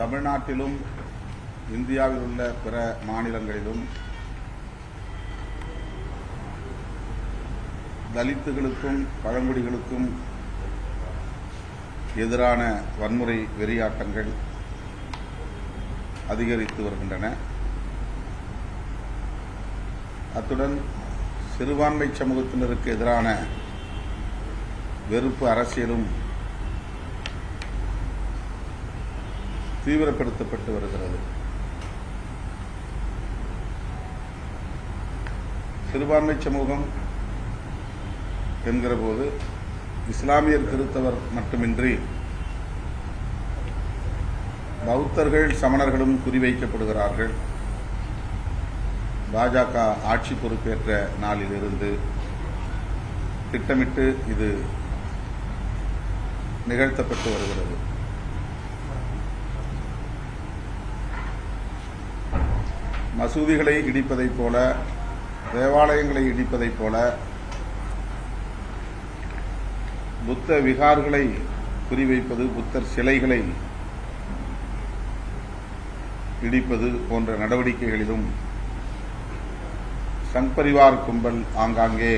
தமிழ்நாட்டிலும் இந்தியாவில் உள்ள பிற மாநிலங்களிலும் தலித்துகளுக்கும் பழங்குடிகளுக்கும் எதிரான வன்முறை வெறியாட்டங்கள் அதிகரித்து வருகின்றன. அத்துடன் சிறுபான்மை சமூகத்தினருக்கு எதிரான வெறுப்பு அரசியலும் தீவிரப்படுத்தப்பட்டு வருகிறது. சிறுபான்மை சமூகம் என்கிற போது இஸ்லாமியர் கிறிஸ்தவர் மட்டுமின்றி பௌத்தர்கள் சமணர்களும் குறிவைக்கப்படுகிறார்கள். பாஜக ஆட்சி பொறுப்பேற்ற நாளிலிருந்து திட்டமிட்டு இது நிகழ்த்தப்பட்டு வருகிறது. மசூதிகளை இடிப்பதைப் போல, தேவாலயங்களை இடிப்பதைப் போல, புத்த விகார்களை குறிவைப்பது, புத்தர் சிலைகளை இடிப்பது போன்ற நடவடிக்கைகளிலும் சங் பரிவார் கும்பல் ஆங்காங்கே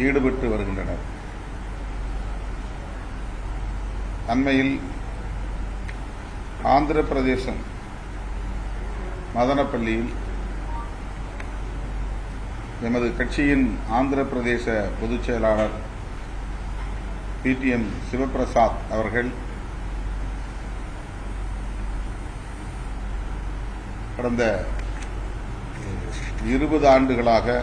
ஈடுபட்டு வருகின்றனர். அண்மையில் ஆந்திர பிரதேசம் மதனப்பள்ளியில் எமது கட்சியின் ஆந்திர பிரதேச பொதுச் செயலாளர் PTM சிவபிரசாத் அவர்கள் கடந்த 20 ஆண்டுகளாக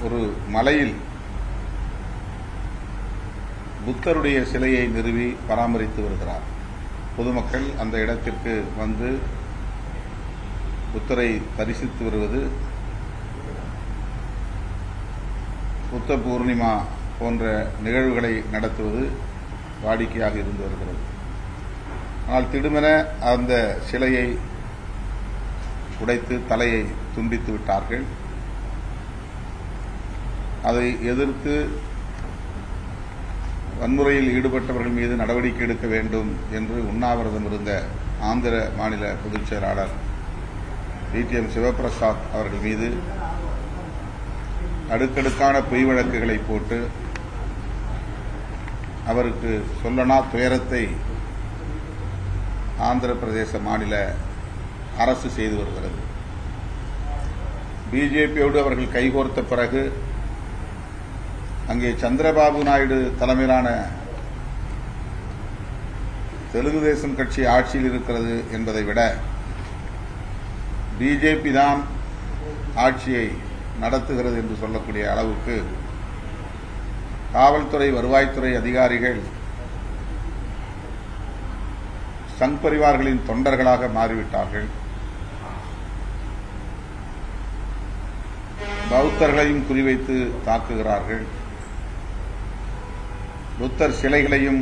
ஒரு மலையில் புத்தருடைய சிலையை நிறுவி பராமரித்து வருகிறார். பொதுமக்கள் அந்த இடத்திற்கு வந்து புத்தரை தரிசித்து வருவது, புத்த பூர்ணிமா போன்ற நிகழ்வுகளை நடத்துவது வாடிக்கையாக இருந்து வருகிறது. ஆனால் திடுமென அந்த சிலையை உடைத்து தலையை துண்டித்து விட்டார்கள். அதை எதிர்த்து வன்முறையில் ஈடுபட்டவர்கள் மீது நடவடிக்கை எடுக்க வேண்டும் என்று உண்ணாவிரதம் இருந்த ஆந்திர மாநில பொதுச் செயலாளர் PTM சிவபிரசாத் அவர்கள் மீது அடுக்கடுக்கான பொய் வழக்குகளை போட்டு அவருக்கு சொல்லனா துயரத்தை ஆந்திர பிரதேச மாநில அரசு செய்து வருகிறது. பிஜேபியோடு அவர்கள் கைகோர்த்த பிறகு அங்கே சந்திரபாபு நாயுடு தலைமையிலான தெலுங்கு தேசம் கட்சி ஆட்சியில் இருக்கிறது என்பதை விட பிஜேபி தான் ஆட்சியை நடத்துகிறது என்று சொல்லக்கூடிய அளவுக்கு காவல்துறை, வருவாய்த்துறை அதிகாரிகள் சங் பரிவார்களின் தொண்டர்களாக மாறிவிட்டார்கள். பௌத்தர்களையும் குறிவைத்து தாக்குகிறார்கள். புத்தர் சிலைகளையும்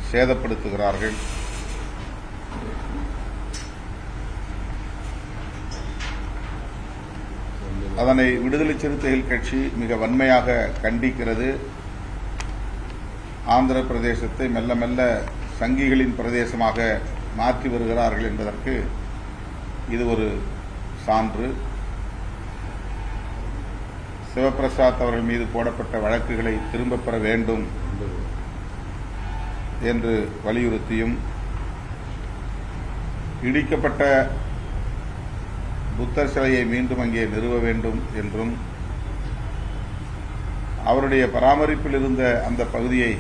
சேதப்படுத்துகிறார்கள். அதனை விடுதலை சிறுத்தைகள் கட்சி மிக வன்மையாக கண்டிக்கிறது. ஆந்திர பிரதேசத்தை மெல்ல மெல்ல சங்கிகளின் பிரதேசமாக மாற்றி வருகிறார்கள் என்பதற்கு இது ஒரு சான்று. சிவபிரசாத் அவர்கள் மீது போடப்பட்ட வழக்குகளை திரும்பப் பெற வேண்டும் என்று வலியுறுத்தியும், இடிக்கப்பட்ட புத்தர் சிலையை மீண்டும் அங்கே நிறுவ வேண்டும் என்றும், அவருடைய பராமரிப்பில் இருந்த அந்த பகுதியை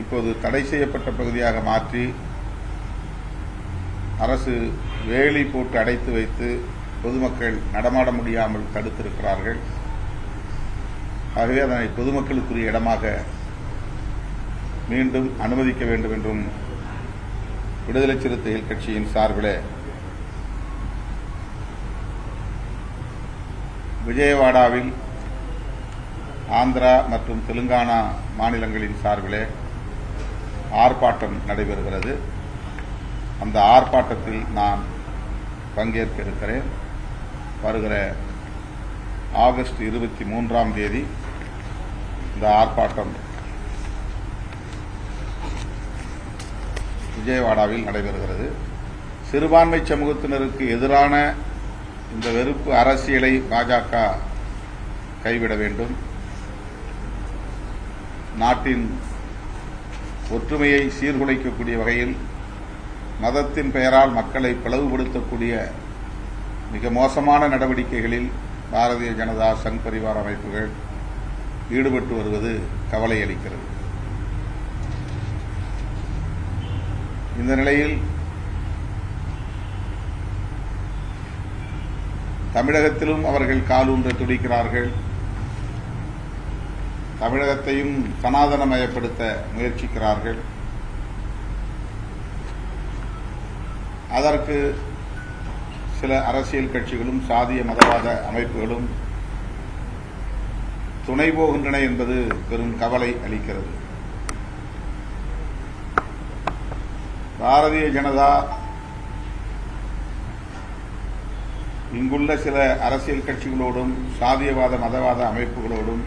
இப்போது தடை செய்யப்பட்ட பகுதியாக மாற்றி அரசு வேலி போட்டு அடைத்து வைத்து பொதுமக்கள் நடமாட முடியாமல் தடுத்திருக்கிறார்கள். ஆகவே அதனை பொதுமக்களுக்குரிய இடமாக மீண்டும் அனுமதிக்க வேண்டும் என்றும் விடுதலை சிறுத்தைகள் கட்சியின் சார்பில் விஜயவாடாவில் ஆந்திரா மற்றும் தெலுங்கானா மாநிலங்களின் சார்பில் ஆர்ப்பாட்டம் நடைபெறுகிறது. அந்த ஆர்ப்பாட்டத்தில் நான் பங்கேற்க இருக்கிறேன். வருகிற ஆகஸ்ட் 23ஆம் தேதி இந்த ஆர்ப்பாட்டம் விஜயவாடாவில் நடைபெறுகிறது. சிறுபான்மை சமூகத்தினருக்கு எதிரான இந்த வெறுப்பு அரசியலை பாஜக கைவிட வேண்டும். நாட்டின் ஒற்றுமையை சீர்குலைக்கக்கூடிய வகையில் மதத்தின் பெயரால் மக்களை பிளவுபடுத்தக்கூடிய மிக மோசமான நடவடிக்கைகளில் பாரதிய ஜனதா சங் பரிவார் அமைப்புகள் ஈடுபட்டு வருவது கவலை அளிக்கிறது. இந்த நிலையில் தமிழகத்திலும் அவர்கள் காலூன்ற துடிக்கிறார்கள். தமிழகத்தையும் சனாதனமயப்படுத்த முயற்சிக்கிறார்கள். அதற்கு சில அரசியல் கட்சிகளும் சாதிய மதவாத அமைப்புகளும் துணை போகின்றன என்பது பெரும் கவலை அளிக்கிறது. பாரதிய ஜனதா இங்குள்ள சில அரசியல் கட்சிகளோடும் சாதியவாத மதவாத அமைப்புகளோடும்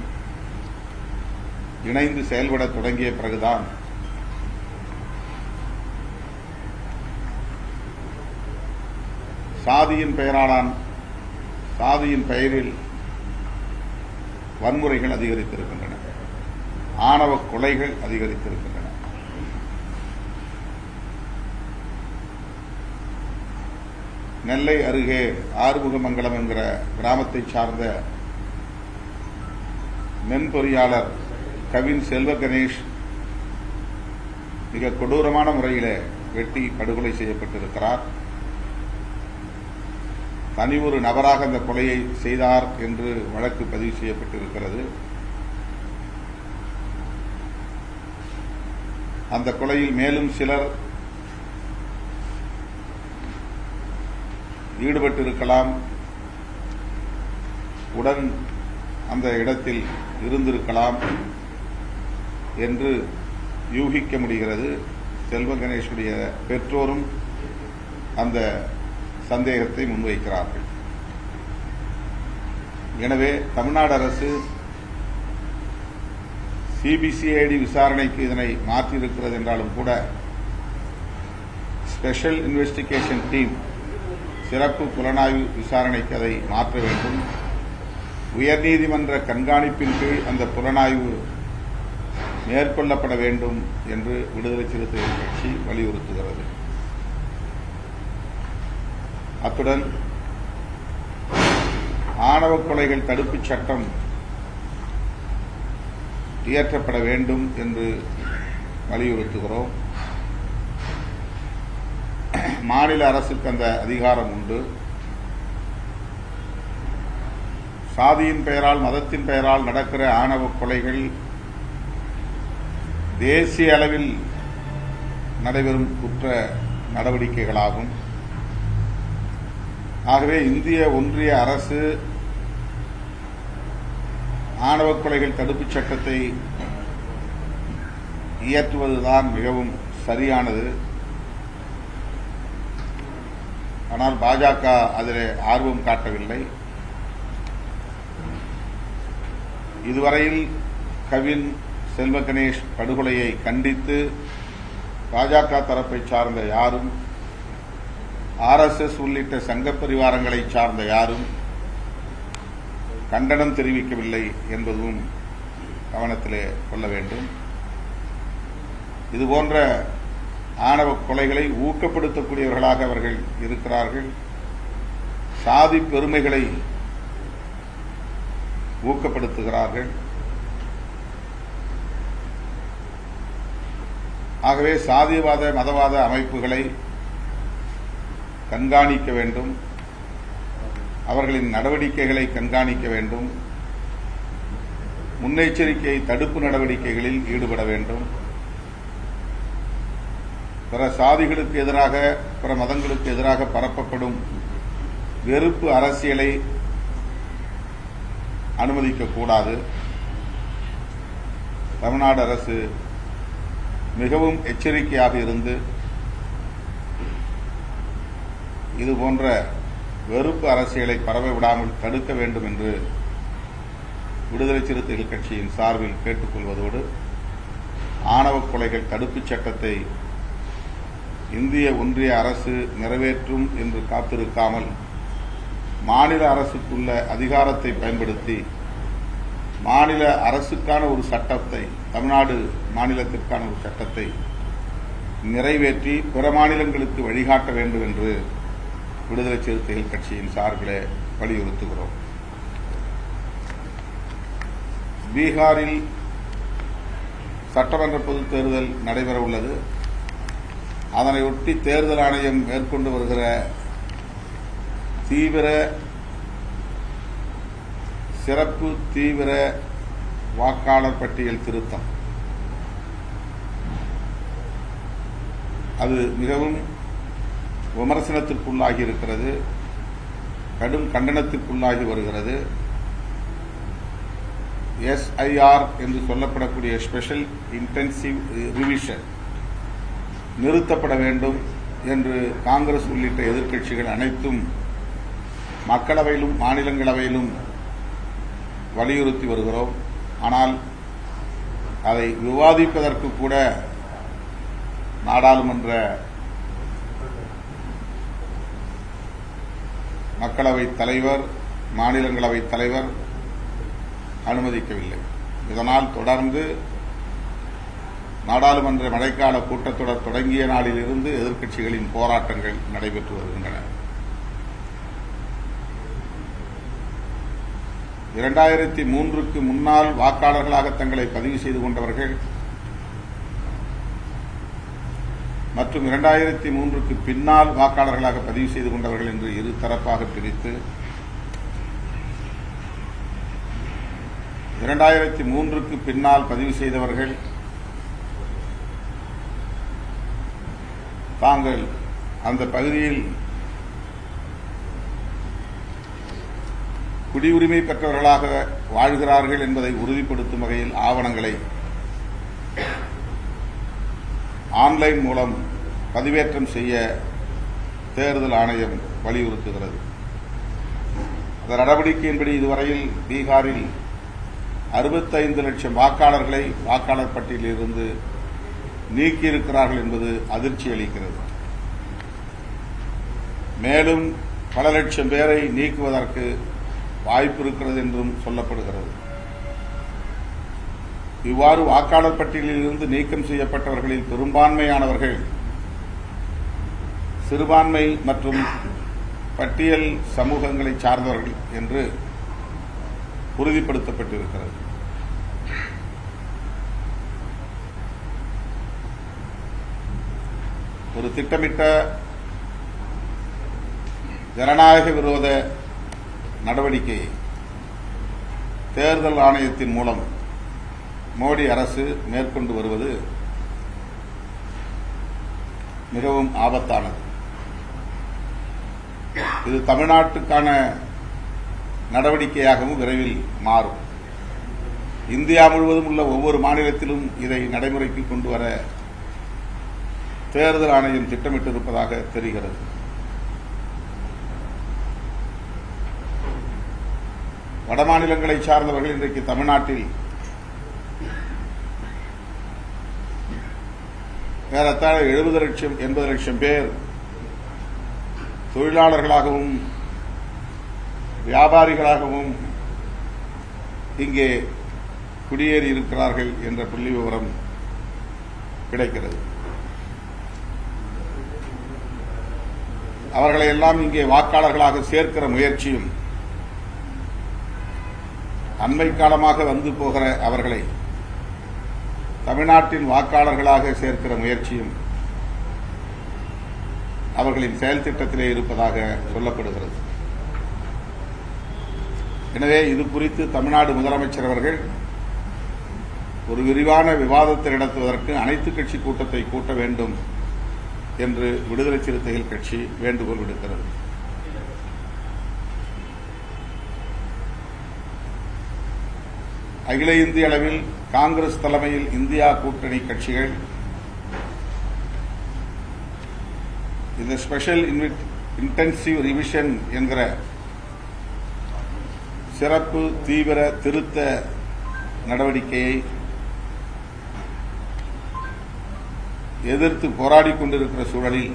இணைந்து செயல்பட தொடங்கிய பிறகுதான் சாதியின் பெயரில் வன்முறைகள் அதிகரித்திருக்கின்றன, ஆணவ கொலைகள் அதிகரித்திருக்கின்றன. நெல்லை அருகே ஆறுமுகமங்கலம் என்கிற கிராமத்தை சார்ந்த மென்பொறியாளர் கவின் செல்வ கணேஷ் மிக கொடூரமான முறையில் வெட்டி படுகொலை செய்யப்பட்டிருக்கிறார். தனி ஒரு நபராக அந்த கொலையை செய்தார் என்று வழக்கு பதிவு செய்யப்பட்டிருக்கிறது. அந்த கொலையில் மேலும் சிலர் ஈடுபட்டிருக்கலாம், உடன் அந்த இடத்தில் இருந்திருக்கலாம் என்று யூகிக்க முடிகிறது. செல்வ கணேஷுடைய பெற்றோரும் அந்த சந்தேகத்தை முன்வைக்கிறார்கள். எனவே தமிழ்நாடு அரசு சிபிசிஐடி விசாரணைக்கு இதனை மாற்றியிருக்கிறது என்றாலும் கூட ஸ்பெஷல் இன்வெஸ்டிகேஷன் டீம் சிறப்பு புலனாய்வு விசாரணைக்கு அதை மாற்ற வேண்டும். உயர்நீதிமன்ற கண்காணிப்பின் கீழ் அந்த புலனாய்வு மேற்கொள்ளப்பட வேண்டும் என்று விடுதலை சிறுத்தைகள் கட்சி வலியுறுத்துகிறது. அத்துடன் ஆணவ கொலைகள் தடுப்புச் சட்டம் இயற்றப்பட வேண்டும் என்று வலியுறுத்துகிறோம். மாநில அரசுக்கு அந்த அதிகாரம் உண்டு. சாதியின் பெயரால் மதத்தின் பெயரால் நடக்கிற ஆணவ கொலைகள் தேசிய அளவில் நடைபெறும் குற்ற நடவடிக்கைகளாகும். ஆகவே இந்திய ஒன்றிய அரசு ஆணவ கொலைகள் தடுப்புச் சட்டத்தை இயற்றுவதுதான் மிகவும் சரியானது. ஆனால் பாஜக அதில் ஆர்வம் காட்டவில்லை. இதுவரையில் கவின் செல்வ கணேஷ் படுகொலையை கண்டித்து பாஜக தரப்பை சார்ந்த யாரும், ஆர்எஸ்எஸ் உள்ளிட்ட சங்க பரிவாரங்களை சார்ந்த யாரும் கண்டனம் தெரிவிக்கவில்லை என்பதும் கவனத்திலே கொள்ள வேண்டும். இதுபோன்ற ஆணவ கொலைகளை ஊக்கப்படுத்தக்கூடியவர்களாக அவர்கள் இருக்கிறார்கள். சாதி பெருமைகளை ஊக்கப்படுத்துகிறார்கள். ஆகவே சாதியவாத மதவாத அமைப்புகளை கண்காணிக்க வேண்டும், அவர்களின் நடவடிக்கைகளை கண்காணிக்க வேண்டும், முன்னெச்சரிக்கை தடுப்பு நடவடிக்கைகளில் ஈடுபட வேண்டும். பிற சாதிகளுக்கு எதிராக, பிற மதங்களுக்கு எதிராக பரப்பப்படும் வெறுப்பு அரசியலை அனுமதிக்கக்கூடாது. தமிழ்நாடு அரசு மிகவும் எச்சரிக்கையாக இருந்து இதுபோன்ற வெறுப்பு அரசியலை பரவ விடாமல் தடுக்க வேண்டும் என்று விடுதலை சிறுத்தைகள் கட்சியின் சார்பில் கேட்டுக்கொள்வதோடு, ஆணவ கொலைகள் தடுப்புச் சட்டத்தை இந்திய ஒன்றிய அரசு நிறைவேற்றும் என்று காத்திருக்காமல் மாநில அரசுக்குள்ள அதிகாரத்தை பயன்படுத்தி மாநில அரசுக்கான ஒரு சட்டத்தை, தமிழ்நாடு மாநிலத்திற்கான ஒரு சட்டத்தை நிறைவேற்றி பிற மாநிலங்களுக்கு வழிகாட்ட வேண்டும் என்று விடுதலை சிறுத்தைகள் கட்சியின் சார்பிலே வலியுறுத்துகிறோம். பீகாரில் சட்டமன்ற பொதுத் தேர்தல் நடைபெற உள்ளது. அதனையொட்டி தேர்தல் ஆணையம் மேற்கொண்டு வருகிற சிறப்பு தீவிர வாக்காளர் பட்டியல் திருத்தம் அது மிகவும் விமர்சனத்திற்குள்ளாகி இருக்கிறது, கடும் கண்டனத்திற்குள்ளாகி வருகிறது. SIR என்று சொல்லப்படக்கூடிய ஸ்பெஷல் இன்டென்சிவ் ரிவிஷன் நிறுத்தப்பட வேண்டும் என்று காங்கிரஸ் உள்ளிட்ட எதிர்க்கட்சிகள் அனைத்தும் மக்களவையிலும் மாநிலங்களவையிலும் வலியுறுத்தி வருகிறோம். ஆனால் அதை விவாதிப்பதற்கு கூட நாடாளுமன்ற மக்களவைத் தலைவர், மாநிலங்களவைத் தலைவர் அனுமதிக்கவில்லை. இதனால் தொடர்ந்து நாடாளுமன்ற மழைக்கால கூட்டத்தொடர் தொடங்கிய நாளிலிருந்து எதிர்க்கட்சிகளின் போராட்டங்கள் நடைபெற்று வருகின்றன. 2003க்கு முன்னால் வாக்காளர்களாக தங்களை பதிவு செய்து கொண்டவர்கள் மற்றும் 2003க்கு பின்னால் வாக்காளர்களாக பதிவு செய்து கொண்டவர்கள் என்று இரு தரப்பாக பிரித்து 2003க்கு பின்னால் பதிவு செய்தவர்கள் தாங்கள் அந்த பகுதியில் குடியுரிமை பெற்றவர்களாக வாழ்கிறார்கள் என்பதை உறுதிப்படுத்தும் வகையில் ஆவணங்களை ஆன்லைன் மூலம் பதிவேற்றம் செய்ய தேர்தல் ஆணையம் வலியுறுத்துகிறது. அந்த நடவடிக்கையின்படி இதுவரையில் பீகாரில் 65 லட்சம் வாக்காளர்களை வாக்காளர் பட்டியலில் இருந்து நீக்கியிருக்கிறார்கள் என்பது அதிர்ச்சி அளிக்கிறது. மேலும் பல லட்சம் பேரை நீக்குவதற்கு வாய்ப்பு இருக்கிறது என்றும் சொல்லப்படுகிறது. இவ்வாறு வாக்காளர் பட்டியலில் இருந்து நீக்கம் செய்யப்பட்டவர்களில் பெரும்பான்மையானவர்கள் சிறுபான்மை மற்றும் பட்டியல் சமூகங்களை சார்ந்தவர்கள் என்று உறுதிப்படுத்தப்பட்டிருக்கிறது. ஒரு திட்டமிட்ட ஜனநாயக விரோத நடவடிக்கையை தேர்தல் ஆணையத்தின் மூலம் மோடி அரசு மேற்கொண்டு வருவது மிகவும் ஆபத்தானது. இது தமிழ்நாட்டுக்கான நடவடிக்கையாகவும் விரைவில் மாறும். இந்தியா முழுவதும் உள்ள ஒவ்வொரு மாநிலத்திலும் இதை நடைமுறைக்கு கொண்டு வர தேர்தல் ஆணையம் திட்டமிட்டிருப்பதாக தெரிகிறது. வடமாநிலங்களை சார்ந்தவர்கள் இன்றைக்கு தமிழ்நாட்டில் ஏறத்தாழ 70 லட்சம் 80 லட்சம் பேர் தொழிலாளர்களாகவும் வியாபாரிகளாகவும் இங்கே குடியேறி இருக்கிறார்கள் என்ற புள்ளி விவரம் கிடைக்கிறது. அவர்களை எல்லாம் இங்கே வாக்காளர்களாக சேர்க்கிற முயற்சியும், அண்மை காலமாக வந்து போகிற அவர்களை தமிழ்நாட்டின் வாக்காளர்களாக சேர்க்கிற முயற்சியும் அவர்களின் செயல் திட்டத்திலே இருப்பதாக சொல்லப்படுகிறது. எனவே இது குறித்து தமிழ்நாடு முதலமைச்சர் அவர்கள் ஒரு விரிவான விவாதத்தை நடத்துவதற்கு அனைத்து கட்சி கூட்டத்தை கூட்ட வேண்டும் என்று விடுதலை சிறுத்தைகள் கட்சி வேண்டுகோள் விடுக்கிறது. அகில இந்திய அளவில் காங்கிரஸ் தலைமையில் இந்தியா கூட்டணி கட்சிகள் இந்த ஸ்பெஷல் இன்டென்சிவ் ரிவிஷன் என்கிற சிறப்பு தீவிர திருத்த நடவடிக்கையை எதிர்த்து போராடிக் கொண்டிருக்கிற சூழலில்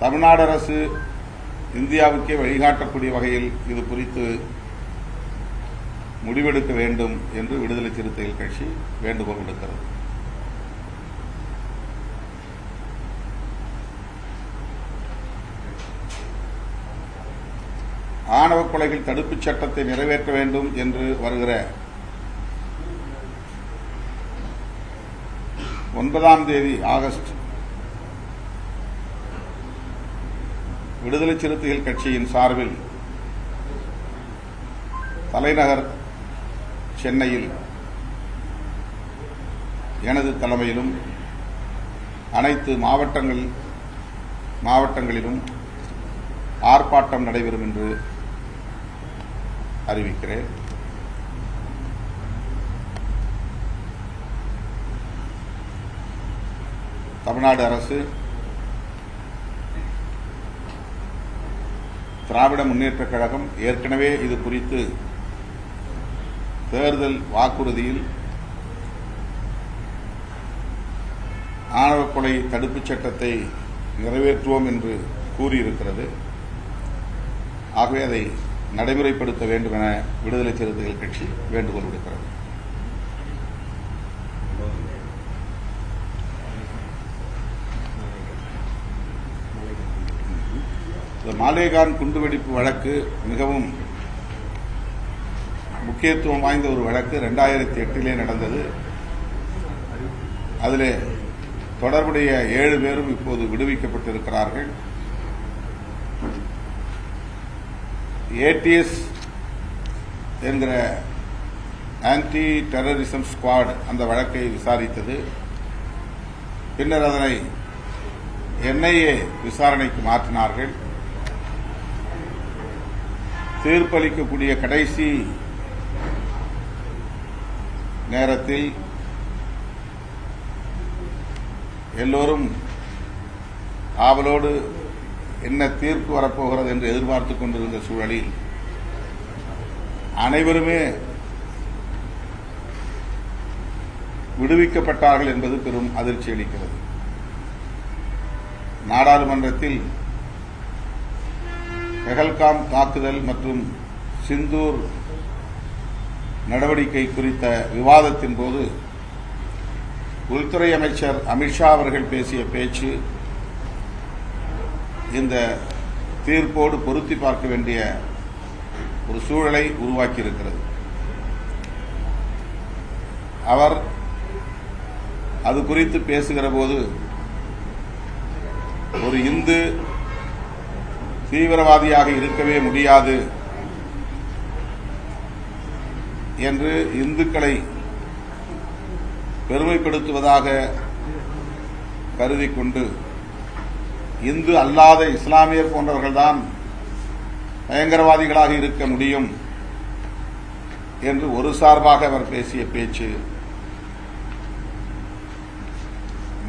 தமிழ்நாடு அரசு இந்தியாவுக்கே வழிகாட்டக்கூடிய வகையில் இது குறித்து முடிவெடுக்க வேண்டும் என்று விடுதலை சிறுத்தைகள் கட்சி வேண்டுகோள் விடுக்கிறது. ஆணவ கொலைகள் தடுப்புச் சட்டத்தை நிறைவேற்ற வேண்டும் என்று வருகிற 9ஆம் தேதி ஆகஸ்ட் விடுதலை சிறுத்தைகள் கட்சியின் சார்பில் தலைநகர் சென்னையில் எனது தலைமையிலும் அனைத்து மாவட்டங்களிலும் ஆர்ப்பாட்டம் நடைபெறும் என்று அறிவிக்கிறேன். தமிழ்நாடு அரசு திராவிட முன்னேற்றக் கழகம் ஏற்கனவே இது குறித்து தேர்தல் வாக்குறுதியில் ஆணவ கொலை தடுப்புச் சட்டத்தை நிறைவேற்றுவோம் என்று கூறியிருக்கிறது. ஆகவே அதை நடைமுறைப்படுத்த வேண்டும் என விடுதலை சிறுத்தைகள் கட்சி வேண்டுகோள் விடுக்கிறது. மாலேகான் குண்டுவெடிப்பு வழக்கு மிகவும் முக்கியத்துவம் வாய்ந்த ஒரு வழக்கு. 2008 நடந்தது. அதிலே தொடர்புடைய 7 பேரும் இப்போது விடுவிக்கப்பட்டிருக்கிறார்கள். ஏடிஎஸ் என்கிற ஆன்டி டெரரிசம் ஸ்குவாட் அந்த வழக்கை விசாரித்தது. பின்னர் அதனை என்ஐஏ விசாரணைக்கு மாற்றினார்கள். தீர்ப்பளிக்கக்கூடிய கடைசி நேரத்தில் எல்லோரும் ஆவலோடு என்ன தீர்ப்பு வரப்போகிறது என்று எதிர்பார்த்துக் கொண்டிருந்த சூழலில் அனைவருமே விடுவிக்கப்பட்டார்கள் என்பது பெரும் அதிர்ச்சி அளிக்கிறது. நாடாளுமன்றத்தில் பெஹல்காம் தாக்குதல் மற்றும் சிந்தூர் நடவடிக்கை குறித்த விவாதத்தின் போது உள்துறை அமைச்சர் அமித்ஷா அவர்கள் பேசிய பேச்சு இந்த தீர்ப்போடு பொருத்தி பார்க்க வேண்டிய ஒரு சூழலை உருவாக்கியிருக்கிறது. அவர் அது குறித்து பேசுகிற போது ஒரு இந்து தீவிரவாதியாக இருக்கவே முடியாது என்று இந்துக்களை பெருமைப்படுத்துவதாக கருதி கொண்டு இந்து அல்லாத இஸ்லாமியர் போன்றவர்கள்தான் பயங்கரவாதிகளாக இருக்க முடியும் என்று ஒரு சார்பாக அவர் பேசிய பேச்சு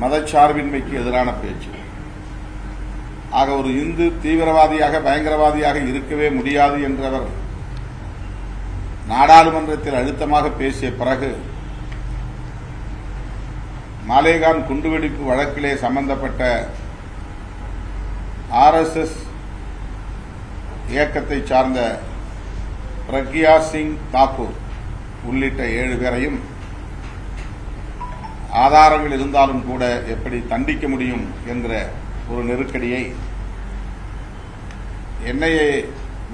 மதச்சார்பின்மைக்கு எதிரான பேச்சு. ஆக ஒரு இந்து தீவிரவாதியாக பயங்கரவாதியாக இருக்கவே முடியாது என்றவர் நாடாளுமன்றத்தில் அழுத்தமாக பேசிய பிறகு மாலேகான் குண்டுவெடிப்பு வழக்கிலே சம்பந்தப்பட்ட ஆர்எஸ்எஸ் இயக்கத்தை சார்ந்த பிரக்யா சிங் தாக்கூர் உள்ளிட்ட 7 பேரையும் ஆதாரங்கள் இருந்தாலும் கூட எப்படி தண்டிக்க முடியும் என்கிற ஒரு நெருக்கடியை என்ஐஏ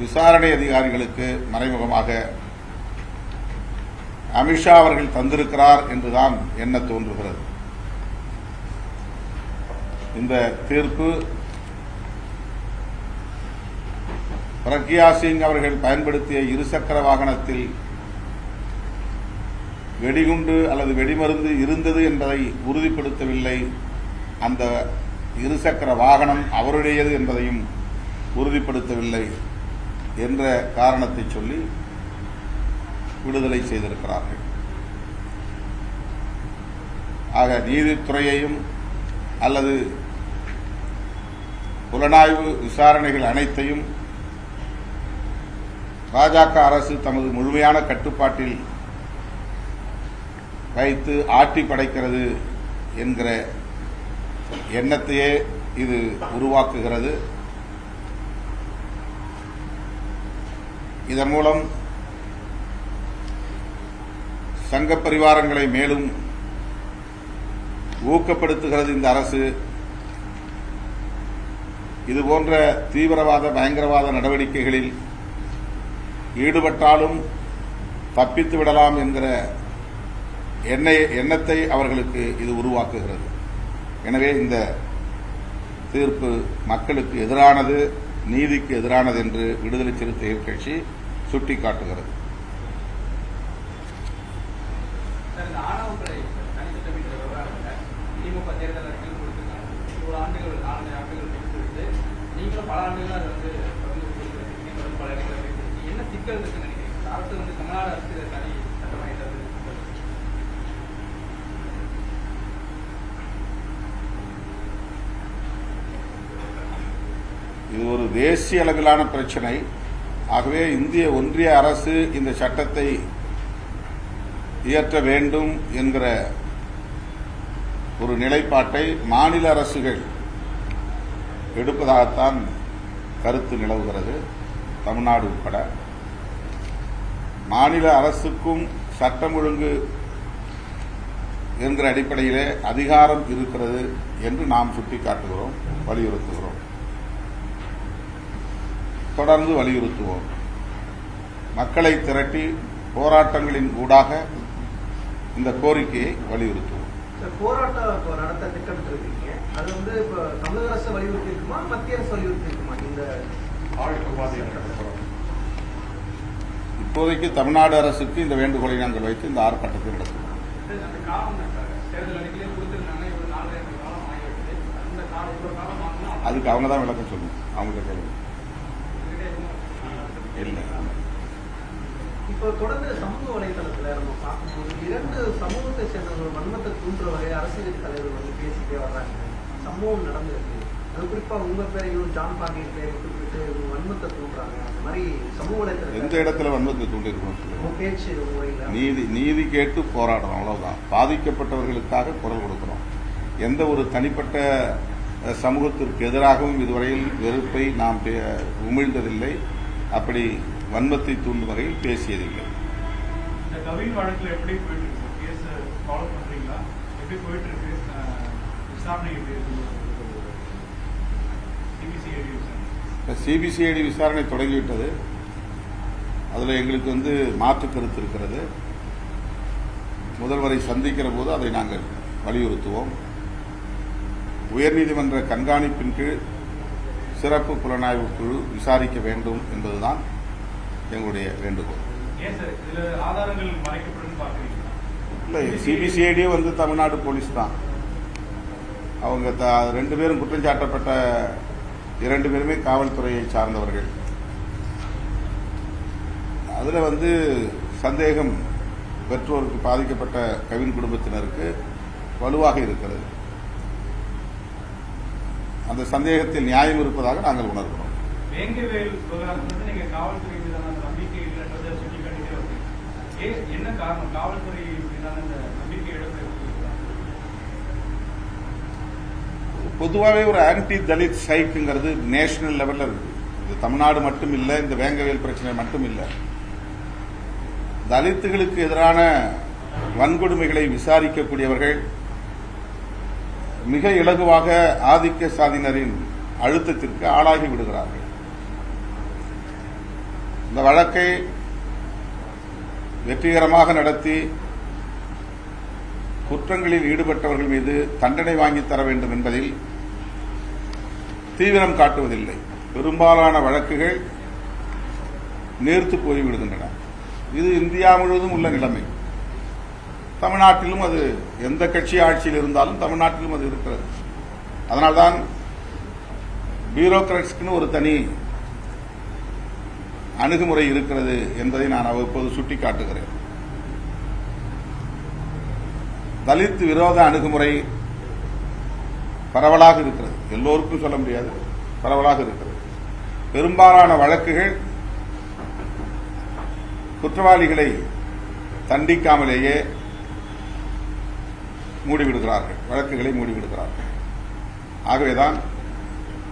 விசாரணை அதிகாரிகளுக்கு மறைமுகமாக அமித்ஷா அவர்கள் தந்திருக்கிறார் என்றுதான் எண்ண தோன்றுகிறது. இந்த தீர்ப்பு பிரக்யா சிங் அவர்கள் பயன்படுத்திய இருசக்கர வாகனத்தில் வெடிகுண்டு அல்லது வெடிமருந்து இருந்தது என்பதை உறுதிப்படுத்தவில்லை. அந்த இருசக்கர வாகனம் அவருடையது என்பதையும் உறுதிப்படுத்தவில்லை என்ற காரணத்தை சொல்லி விடுதலை செய்திருக்கிறார்கள். ஆக நீதித்துறையையும் அல்லது புலனாய்வு விசாரணைகள் அனைத்தையும் பாஜக அரசு தமது முழுமையான கட்டுப்பாட்டில் வைத்து ஆட்டி படைக்கிறது என்கிற எண்ணத்தையே இது உருவாக்குகிறது. இதன் மூலம் சங்க பரிவாரங்களை மேலும் ஊக்கப்படுத்துகிறது இந்த அரசு. இதுபோன்ற தீவிரவாத பயங்கரவாத நடவடிக்கைகளில் ஈடுபட்டாலும் தப்பித்து விடலாம் என்கிற எண்ணத்தை அவர்களுக்கு இது உருவாக்குகிறது. எனவே இந்த தீர்ப்பு மக்களுக்கு எதிரானது, நீதிக்கு எதிரானது என்று விடுதலை சிறுத்தைகள் கட்சி சுட்டிக்காட்டுகிறது. இது ஒரு தேசிய அளவிலான பிரச்சினை. ஆகவே இந்திய ஒன்றிய அரசு இந்த சட்டத்தை இயற்ற வேண்டும் என்கிற ஒரு நிலைப்பாட்டை மாநில அரசுகள் எடுப்பதாகத்தான் கருத்து நிலவுகிறது. தமிழ்நாடு உட்பட மாநில அரசுக்கும் சட்டம் ஒழுங்கு என்கிற அடிப்படையிலே அதிகாரம் இருக்கிறது என்று நாம் சுட்டிக்காட்டுகிறோம், வலியுறுத்துகிறோம், தொடர்ந்து வலியுறுத்துவோம். மக்களை திரட்டி போராட்டங்களின் ஊடாக இந்த கோரிக்கையை வலியுறுத்துவோம். போராட்டம் நடத்த திட்டமிட்டிருக்கீங்க, அது வந்து இப்ப தமிழக அரசு வலியுறுத்தி இருக்குமா, மத்திய அரசு வலியுறுத்தி இருக்குமா? இந்த இப்போதைக்கு தமிழ்நாடு அரசுக்கு இந்த வேண்டுகோளை நாங்கள் வைத்து இந்த ஆர்ப்பாட்டத்தை நடத்துவோம். அதுக்கு அவங்க தான் விளக்கம் சொல்லணும், அவங்க கேள்வி இல்லை. இப்போ தொடர்ந்து சமூக வலைதளத்தில் நம்ம பார்க்கும்போது 2 சமூகத்தை சேர்ந்தவர்கள் வன்மத்தை தூண்டுற வரை அரசியல் தலைவர்கள் வந்து பேசிட்டே வர்றாங்க. சம்பவம் நடந்திருக்கு. அது குறிப்பா உங்க பேரையும் ஜான் பாண்டியன் பேரை குறிப்பிட்டு வன்மத்தை தூண்டுறாங்க. அந்த மாதிரி சமூக வலைதளம் எந்த இடத்துல வன்மத்தை தூண்டிருக்கணும்? பேச்சு நீதி கேட்டு போராடுறோம், அவ்வளவுதான். பாதிக்கப்பட்டவர்களுக்காக குரல் கொடுக்கிறோம். எந்த ஒரு தனிப்பட்ட சமூகத்திற்கு எதிராகவும் இதுவரையில் வெறுப்பை நாம் உமிழ்ந்ததில்லை, அப்படி வன்மத்தை தூண்டும் வகையில் பேசியதில்லை. கவின் வழக்கில் எப்படி போயிட்டு இருக்கு? கேஸ் ஃபாலோ பண்றீங்களா? எப்படி போயிட்டு இருக்கு விசாரணை? எப்படி இருக்கு? சிபிசிஐடி விசாரணை தொடங்கிவிட்டது. அதில் எங்களுக்கு வந்து மாற்று கருத்து இருக்கிறது. முதல்வரை சந்திக்கிற போது அதை நாங்கள் வலியுறுத்துவோம். உயர்நீதிமன்ற கண்காணிப்பின் கீழ் சிறப்பு புலனாய்வு குழு விசாரிக்க வேண்டும் என்பதுதான் எங்களுடைய வேண்டுகோள். இல்லை, சிபிசிஐடியே வந்து தமிழ்நாடு போலீஸ் தான். அவங்க 2 பேரும் குற்றம் சாட்டப்பட்ட 2 பேருமே காவல்துறையை சார்ந்தவர்கள். அதில் வந்து சந்தேகம் பெற்றோருக்கு, பாதிக்கப்பட்ட கவின் குடும்பத்தினருக்கு வலுவாக இருக்கிறது. அந்த சந்தேகத்தில் நியாயம் இருப்பதாக நாங்கள் உணர்கிறோம். பொதுவாகவே ஒரு ஆன்டி தலித் சைக்குங்கிறது நேஷனல் லெவலில் இருக்கு. இது தமிழ்நாடு மட்டும் இல்லை, இந்த வேங்கவேல் பிரச்சனை மட்டும் இல்லை. தலித்துகளுக்கு எதிரான வன்கொடுமைகளை விசாரிக்கக்கூடியவர்கள் மிக இலகுவாக ஆதிக்க சாதியினரின் அழுத்தத்திற்கு ஆளாகி விடுகிறார்கள். இந்த வழக்கை வெற்றிகரமாக நடத்தி குற்றங்களில் ஈடுபட்டவர்கள் மீது தண்டனை வாங்கி தர வேண்டும் என்பதில் தீவிரம் காட்டுவதில்லை. பெரும்பாலான வழக்குகள் நீர்த்து போய்விடுகின்றன. இது இந்தியா முழுவதும் உள்ள நிலைமை. தமிழ்நாட்டிலும் அது, எந்த கட்சி ஆட்சியில் இருந்தாலும் தமிழ்நாட்டிலும் அது இருக்கிறது. அதனால்தான் பியூரோக்ராட்ஸ்க்குன்னு ஒரு தனி அணுகுமுறை இருக்கிறது என்பதை நான் அவ்வப்போது சுட்டிக்காட்டுகிறேன். தலித் விரோத அணுகுமுறை பரவலாக இருக்கிறது. எல்லோருக்கும் சொல்ல முடியாது, பரவலாக இருக்கிறது. பெரும்பாலான வழக்குகள் குற்றவாளிகளை தண்டிக்காமலேயே மூடிவிடுகிறார்கள், வழக்குகளை மூடிவிடுகிறார்கள். ஆகவேதான்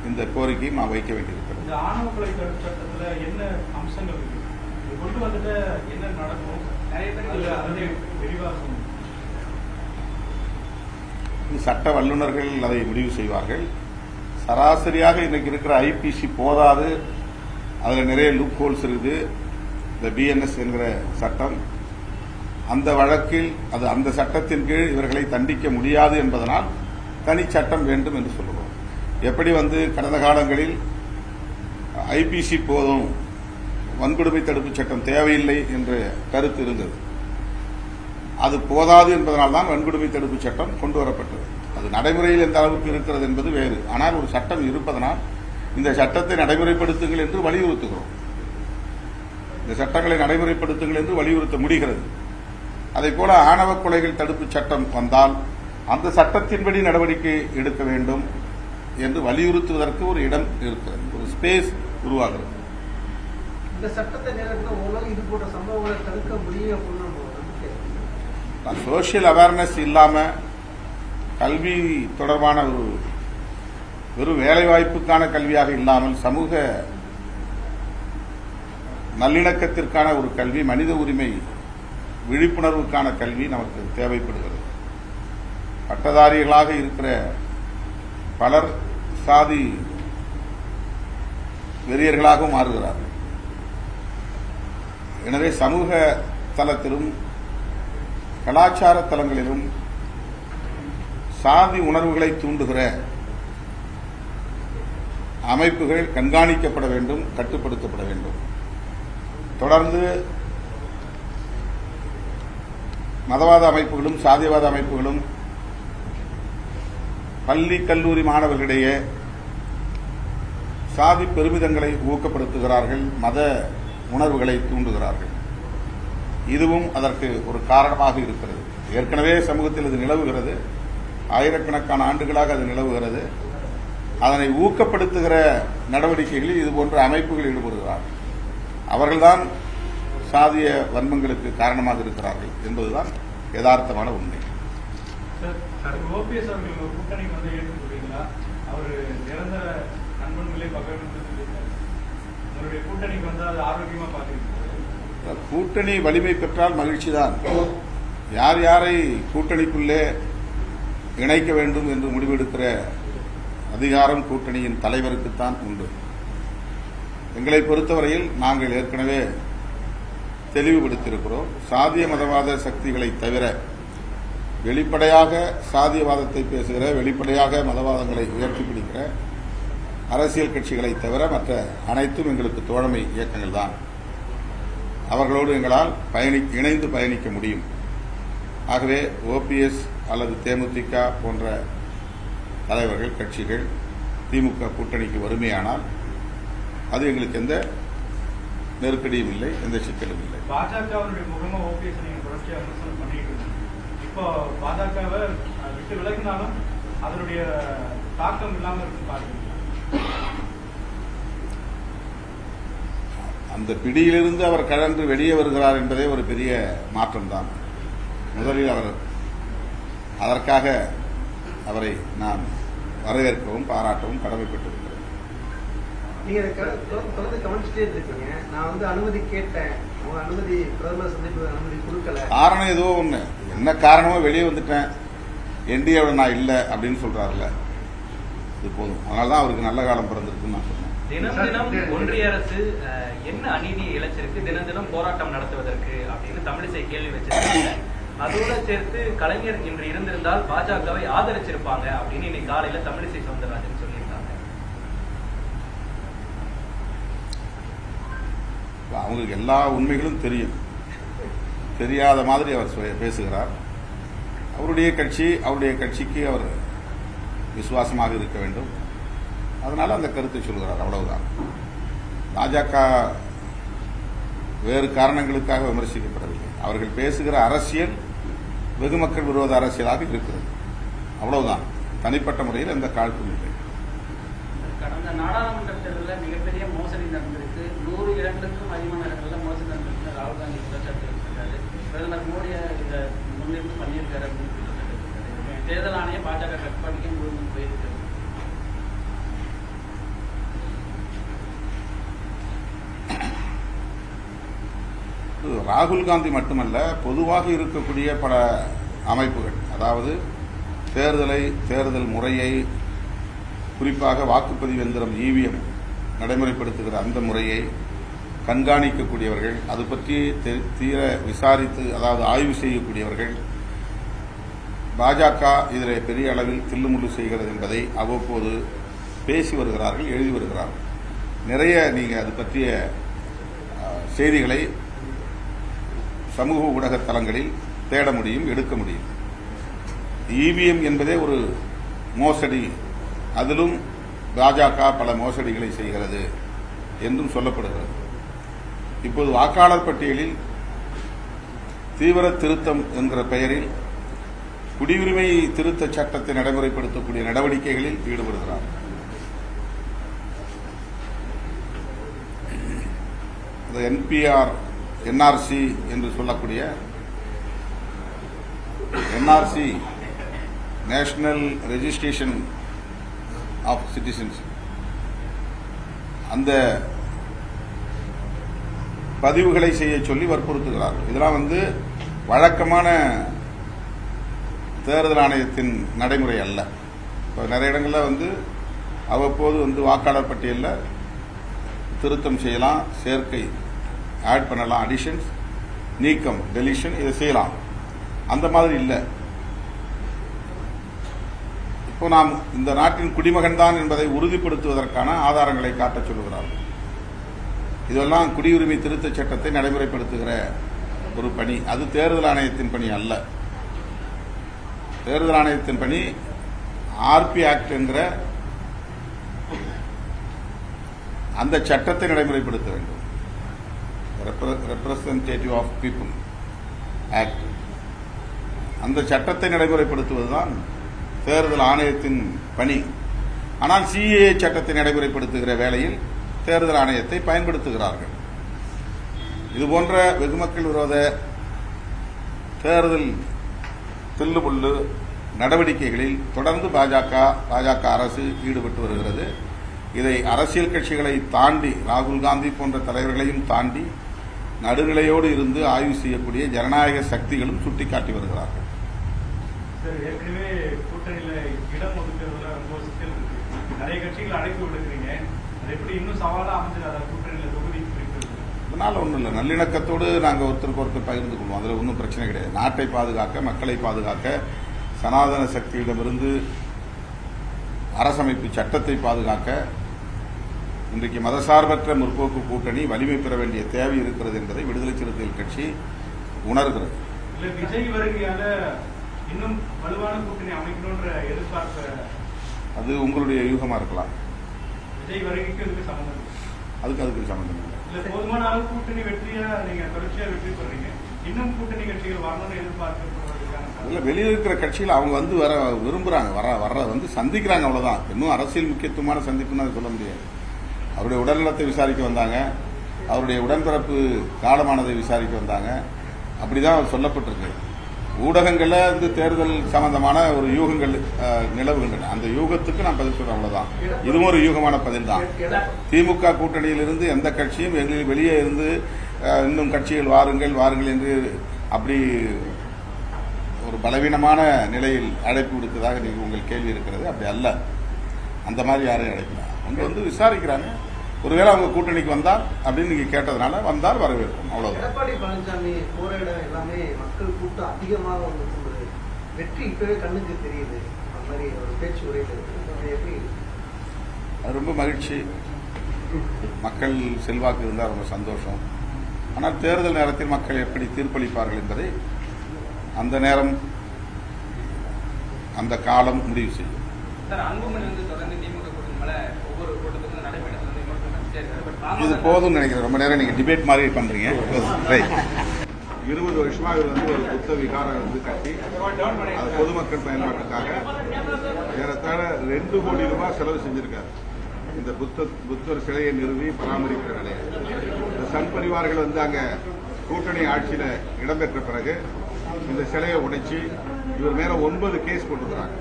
இந்த கோரிக்கையை நாம் வைக்க வேண்டியிருக்கிறது. இந்த ஆணவ கொலை தடுப்பு சட்டத்துல என்ன அம்சங்கள் இருக்கு? இது கொண்டு வந்துட்டு என்ன நடக்கும்? நிறைய பேர் அதை விரிவாக சட்ட வல்லுநர்கள் அதை முடிவு செய்வார்கள். சராசரியாக இன்னைக்கு இருக்கிற ஐபிசி போதாது, அதில் நிறைய லூப் ஹோல்ஸ் இருக்குது. இந்த பிஎன்எஸ் என்கிற சட்டம், அந்த வழக்கில் அது அந்த சட்டத்தின் கீழ் இவர்களை தண்டிக்க முடியாது என்பதனால் தனி சட்டம் வேண்டும் என்று சொல்லுவோம். எப்படி கடந்த காலங்களில் ஐபிசி போதும், வன்கொடுமை தடுப்பு சட்டம் தேவையில்லை என்ற கருத்து இருந்தது. அது போதாது என்பதனால் தான் வன்கொடுமை தடுப்பு சட்டம் கொண்டு வரப்பட்டது. அது நடைமுறையில் எந்த அளவுக்கு இருக்கிறது என்பது வேறு. ஆனால் ஒரு சட்டம் இருப்பதனால் இந்த சட்டத்தை நடைமுறைப்படுத்துங்கள் என்று வலியுறுத்துகிறோம். இந்த சட்டங்களை நடைமுறைப்படுத்துங்கள் என்று வலியுறுத்த முடிகிறது. அதேபோல ஆணவ கொலைகள் தடுப்பு சட்டம் வந்தால் அந்த சட்டத்தின்படி நடவடிக்கை எடுக்க வேண்டும் என்று வலியுறுத்துவதற்கு ஒரு இடம் இருக்கிறது, ஒரு ஸ்பேஸ் உருவாகிறது. இந்த சட்டத்தை நிறைவேற்ற இது போன்ற சம்பவங்களை தடுக்க முடியும். சோசியல் அவேர்னஸ் இல்லாம கல்வி தொடர்பான ஒரு வெறும் வேலைவாய்ப்புக்கான கல்வியாக இல்லாமல் சமூக நல்லிணக்கத்திற்கான ஒரு கல்வி, மனித உரிமை விழிப்புணர்வுக்கான கல்வி நமக்கு தேவைப்படுகிறது. பட்டதாரிகளாக இருக்கிற பலர் சாதி வெறியர்களாகவும் மாறுகிறார்கள். எனவே சமூக தளத்திலும் கலாச்சார தலங்களிலும் சாதி உணர்வுகளை தூண்டுகிற அமைப்புகள் கண்காணிக்கப்பட வேண்டும், கட்டுப்படுத்தப்பட வேண்டும். தொடர்ந்து மதவாத அமைப்புகளும் சாதியவாத அமைப்புகளும் பள்ளி கல்லூரி மாணவர்களிடையே சாதி பெருமிதங்களை ஊக்கப்படுத்துகிறார்கள், மத உணர்வுகளை தூண்டுகிறார்கள். இதுவும் அதற்கு ஒரு காரணமாக இருக்கிறது. ஏற்கனவே சமூகத்தில் இது நிலவுகிறது, ஆயிரக்கணக்கான ஆண்டுகளாக அது நிலவுகிறது. அதனை ஊக்கப்படுத்துகிற நடவடிக்கைகளில் இதுபோன்ற அமைப்புகள் ஈடுபடுகிறார்கள். அவர்கள்தான் சாதிய வன்மங்களுக்கு காரணமாக இருக்கிறார்கள் என்பதுதான் யதார்த்தமான உண்மை. ஓபிஎஸ் அவர்கள் கூட்டணி ஏற்றுக்கொள்வீங்களா? அவர் நிரந்தர நண்பர்களே உங்களுடைய கூட்டணிக்கு அது ஆரோக்கியமா பார்க்கிறீங்க? கூட்டணி வலிமை பெற்றால் மகிழ்ச்சி தான். யார் யாரை கூட்டணிக்குள்ளே இணைக்க வேண்டும் என்று முடிவெடுக்கிற அதிகாரம் கூட்டணியின் தலைவருக்குத்தான் உண்டு. எங்களை பொறுத்தவரையில் நாங்கள் ஏற்கனவே தெளிவுபடுத்தியிருக்கிறோம். சாதிய மதவாத சக்திகளை தவிர வெளிப்படையாக சாதியவாதத்தை பேசுகிற, வெளிப்படையாக மதவாதங்களை உயர்த்தி பிடிக்கிற அரசியல் கட்சிகளை தவிர மற்ற அனைத்தும் எங்களுக்கு தோழமை இயக்கங்கள் தான். அவர்களோடு எங்களால் இணைந்து பயணிக்க முடியும். ஆகவே ஓபிஎஸ் அல்லது தேமுதிக போன்ற தலைவர்கள், கட்சிகள் திமுக கூட்டணிக்கு வறுமையானால் அது எங்களுக்கு எந்த நெருக்கடியும் இல்லை, எந்த சிக்கலும் இல்லை. பாஜகவினுடைய முகமா ஓபிஎஸ் நீங்க தொடர்ச்சியாக விமர்சனம் பண்ணிட்டு இருக்கீங்க. இப்போ பாஜகவை விட்டு விலகினாலும் அதனுடைய தாக்கம் இல்லாமல் இருக்கும் பாருங்க. அந்த பிடியிலிருந்து அவர் கழன்று வெளியே வருகிறார் என்பதே ஒரு பெரிய மாற்றம்தான். முதலில் அவர் அதற்காக அவரை நான் வரவேற்கவும் பாராட்டவும் கடமைப்பட்டிருக்கிறேன். நீங்க தொடர்ந்து கவனிச்சுட்டே இருக்கீங்க. நான் அனுமதி கேட்டேன், அவங்க அனுமதி பிரதமர் சந்திப்பு அனுமதி கொடுக்கல. காரணம் ஏதோ ஒண்ணு, என்ன காரணமோ வெளியே வந்துட்டேன், என்டிஏவோட நான் இல்லை அப்படின்னு சொல்றாருல, இது போதும். அதனாலதான் அவருக்கு நல்ல காலம் பிறந்திருக்குன்னு நான் சொன்னேன். தினம் தினம் ஒன்றிய அரசு என்ன அநீதியை இழைச்சிருக்கு, தினம் தினம் போராட்டம் நடத்துவதற்கு அப்படின்னு தமிழிசை கேள்வி வச்சிருக்காங்க. அதோட சேர்த்து கலைஞர் இன்று இருந்திருந்தால் பாஜகவை ஆதரிச்சிருப்பாங்க அப்படின்னு இன்னைக்கு காலையில தமிழிசை சவுந்தரராஜன் சொல்லியிருக்காங்க. அவங்களுக்கு எல்லா உண்மைகளும் தெரியும், தெரியாத மாதிரி அவர் பேசுகிறார். அவருடைய கட்சி, அவருடைய கட்சிக்கு அவர் விசுவாசமாக இருக்க வேண்டும், அதனால அந்த கருத்தை சொல்கிறார், அவ்வளவுதான். பாஜக வேறு காரணங்களுக்காக விமர்சிக்கப்படவில்லை. அவர்கள் பேசுகிற அரசியல் வெகுமக்கள் விரோத அரசியலாக இருக்கிறது, அவ்வளவுதான். தனிப்பட்ட முறையில் எந்த காழ்ப்பும் இல்லை. கடந்த நாடாளுமன்ற தேர்தலில் மிகப்பெரிய மோசடி நடந்திருக்கு. 100 இடங்களுக்கும் அதிகமான இடங்கள்ல மோசடி நடந்திருக்கு. ராகுல் காந்தி தேர்தல் ஆணையம் பாஜக கட்டுப்பாட்டுக்கு முழுமை போயிருக்கிறது. ராகுல் காந்தி மட்டுமல்ல, பொதுவாக இருக்கக்கூடிய பல அமைப்புகள், அதாவது தேர்தல் முறையை, குறிப்பாக வாக்குப்பதிவு எந்திரம் இவிஎம் நடைமுறைப்படுத்துகிற அந்த முறையை கண்காணிக்கக்கூடியவர்கள், அது பற்றி தீர விசாரித்து, அதாவது ஆய்வு செய்யக்கூடியவர்கள், பாஜக இதில் பெரிய அளவில் தில்லுமுள்ளு செய்கிறது என்பதை அவ்வப்போது பேசி வருகிறார்கள், எழுதி வருகிறார்கள். நிறைய நீங்கள் அது பற்றிய செய்திகளை சமூக ஊடக தளங்களில் தேட முடியும், எடுக்க முடியும். இவிஎம் என்பதே ஒரு மோசடி, அதிலும் பாஜக பல மோசடிகளை செய்கிறது என்றும் சொல்லப்படுகிறது. இப்போது வாக்காளர் பட்டியலில் தீவிர திருத்தம் என்கிற பெயரில் குடியுரிமை திருத்த சட்டத்தை நடைமுறைப்படுத்தக்கூடிய நடவடிக்கைகளில் ஈடுபடுகிறார். என்ஆர்சி என்று சொல்லக்கூடிய NRC, national registration of citizens, அந்த பதிவுகளை செய்ய சொல்லி வற்புறுத்துகிறார்கள். இதெல்லாம் வழக்கமான தேர்தல் ஆணையத்தின் நடைமுறை அல்ல. இப்போ நிறைய இடங்களில் அவ்வப்போது வாக்காளர் பட்டியலில் திருத்தம் செய்யலாம், சேர்க்கை ஆட் பண்ணலாம், அடிஷன்ஸ், நீக்கம், டெலிஷன், இதை செய்யலாம். அந்த மாதிரி இல்லை. இப்போ நாம் இந்த நாட்டின் குடிமகன் தான் என்பதை உறுதிப்படுத்துவதற்கான ஆதாரங்களை காட்டச் சொல்கிறார்கள். இதெல்லாம் குடியுரிமை திருத்தச் சட்டத்தை நடைமுறைப்படுத்துகிற ஒரு பணி. அது தேர்தல் ஆணையத்தின் பணி அல்ல. தேர்தல் ஆணையத்தின் பணி ஆர்பி ஆக்ட் என்கிற அந்த சட்டத்தை நடைமுறைப்படுத்த வேண்டும். ரெப்ரசன்டேட்டிவ் ஆஃப் பீப்புள் ஆக்ட், அந்த சட்டத்தை நடைமுறைப்படுத்துவதுதான் தேர்தல் ஆணையத்தின் பணி. ஆனால் சிஏஏ சட்டத்தை நடைமுறைப்படுத்துகிற வேளையில் தேர்தல் ஆணையத்தை பயன்படுத்துகிறார்கள். இதுபோன்ற வெகுமக்கள் விரோத தேர்தல் தில்லுமுள்ளு நடவடிக்கைகளில் தொடர்ந்து பாஜக அரசு ஈடுபட்டு வருகிறது. இதை அரசியல் கட்சிகளை தாண்டி, ராகுல் காந்தி போன்ற தலைவர்களையும் தாண்டி நடுநிலையோடு இருந்து ஆய்வு செய்யக்கூடிய ஜனநாயக சக்திகளும் சுட்டிக்காட்டி வருகிறார்கள். ஏற்கனவே கூட்டணியில இடம் ஒதுக்குறதுல ரொம்ப சிக்கல் இருக்கு. நிறைய கட்சிகள் அழைப்பு விடுக்கிறீங்க, அது எப்படி இன்னும் சவாலா அமைஞ்சிடாத கூட்டணியில தொகுதி பிரிக்கிறது? அதனால ஒன்றும் இல்லை, நல்லிணக்கத்தோடு நாங்கள் ஒருத்தருக்கு ஒருத்தர் பகிர்ந்து கொள்வோம். அதில் ஒன்றும் பிரச்சனை கிடையாது. நாட்டை பாதுகாக்க, மக்களை பாதுகாக்க, சனாதன சக்தியிடமிருந்து அரசமைப்பு சட்டத்தை பாதுகாக்க இன்றைக்கு மதசார்பற்ற முற்போக்கு கூட்டணி வலிமை பெற வேண்டிய தேவை இருக்கிறது என்பதை விடுதலை சிறுத்தைகள் கட்சி உணர்கிறது. விஜய் வருகையால இன்னும் வலுவான கூட்டணி அமைக்கணும்ன்ற எதிர்பார்ப்பு, அது உங்களுடைய யூகமா இருக்கலாம். விஜய் வருகைக்கு சம்பந்தம் அதுக்கு சம்பந்தம் இல்ல. போதுமான அளவு கூட்டணி வெற்றியா நீங்க தொடர்ச்சியா வெற்றி பெறீங்க, இன்னும் கூட்டணி கட்சிகள் வரணும்னு எதிர்பார்க்கப்படுவதற்கான இல்ல. வெளியே இருக்கிற கட்சிகள் அவங்க வர விரும்புறாங்க, வர சந்திக்கிறாங்க, அவ்வளவுதான். இன்னும் அரசியல் முக்கியத்துவமான சந்திப்புன்னு அதை சொல்ல முடியாது. அவருடைய உடல்நலத்தை விசாரிக்க வந்தாங்க, அவருடைய உடன்பிறப்பு காலமானதை விசாரிக்க வந்தாங்க. அப்படிதான் சொல்லப்பட்டிருக்கு. ஊடகங்கள்ல தேர்தல் சம்பந்தமான ஒரு யூகங்கள் நிலவுகின்றன. அந்த யூகத்துக்கு நான் பதில் சொல்றேன், அவ்வளவுதான். இதுவும் ஒரு யூகமான பதில் தான். திமுக கூட்டணியிலிருந்து எந்த கட்சியும் வெளியே இருந்து இன்னும் கட்சிகள் வாருங்கள் என்று அப்படி ஒரு பலவீனமான நிலையில் அழைப்பு விடுத்ததாக நீங்க உங்கள் கேள்வி இருக்கிறது. அப்படி அல்ல. அந்த மாதிரி யாரையும் அழைக்கலாம். அவங்க விசாரிக்கிறாங்க. ஒருவேளை அவங்க கூட்டணிக்கு வந்தார் அப்படின்னு நீங்க கேட்டதுனால வந்தார், வரவேற்கும், அவ்வளவுதான். எடப்பாடி பழனிசாமி போற இடம் எல்லாமே மக்கள் கூட்டம் அதிகமாக வெற்றி இப்பவே கண்ணுக்கு தெரியுது. அந்த மாதிரி ஒரு பேச்சு உரையில் எப்படி? அது ரொம்ப மகிழ்ச்சி. மக்கள் செல்வாக்கு இருந்தால் ரொம்ப சந்தோஷம். ஆனால் தேர்தல் நேரத்தில் மக்கள் எப்படி தீர்ப்பளிப்பார்கள் என்பதை அந்த நேரம், அந்த காலம் முடிவு செய்யும். இது போதும் நினைக்கிறேன். ரொம்ப நேரம் நீங்க டிபேட் மாதிரி பண்றீங்க. 20 வருஷமா இவர் ஒரு புத்த விகாரம் கட்டி அது பொதுமக்கள் பயன்பாட்டுக்காக ஏறத்தாழ 2 கோடி ரூபாய் செலவு செஞ்சிருக்காரு. இந்த புத்தர் சிலையை நிறுவி பராமரிக்கிற வேலையை இந்த சன் பரிவார்கள் அங்க கூட்டணி ஆட்சியில இடம்பெற்ற பிறகு இந்த சிலையை உடைச்சு இவர் மேல 9 கேஸ் போட்டிருக்கிறாங்க.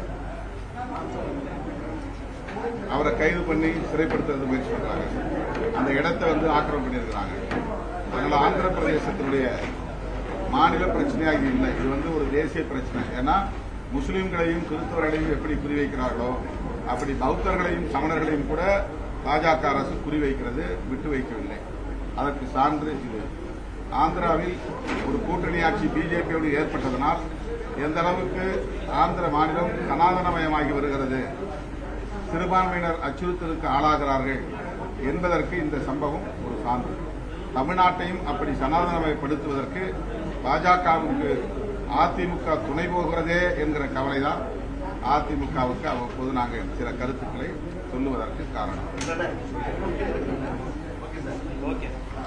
அவரை கைது பண்ணி சிறைப்படுத்துறது முயற்சி பண்றாங்க. அந்த இடத்தை ஆக்கிரமிப்பு பண்ணியிருக்கிறாங்க. அதனால ஆந்திர பிரதேசத்தினுடைய மாநில பிரச்சனையாக இல்லை, இது ஒரு தேசிய பிரச்சனை. ஏன்னா முஸ்லிம்களையும் கிறிஸ்தவர்களையும் எப்படி குறிவைக்கிறார்களோ அப்படி பௌத்தர்களையும் சமணர்களையும் கூட பாஜக அரசு குறிவைக்கிறது, விட்டு வைக்கவில்லை. அதற்கு சான்று இது. ஆந்திராவில் ஒரு கூட்டணி ஆட்சி பிஜேபியோடு ஏற்பட்டதனால் எந்த அளவுக்கு ஆந்திர மாநிலம் சனாதனமயமாகி வருகிறது, சிறுபான்மையினர் அச்சுறுத்தலுக்கு ஆளாகிறார்கள் என்பதற்கு இந்த சம்பவம் ஒரு சான்று. தமிழ்நாட்டையும் அப்படி சனாதனமயப்படுத்துவதற்கு பாஜகவுக்கு அதிமுக துணை போகிறதே என்கிற கவலைதான் அதிமுகவுக்கு அவ்வப்போது நாங்கள் சில கருத்துக்களை சொல்லுவதற்கு காரணம். ஓகே.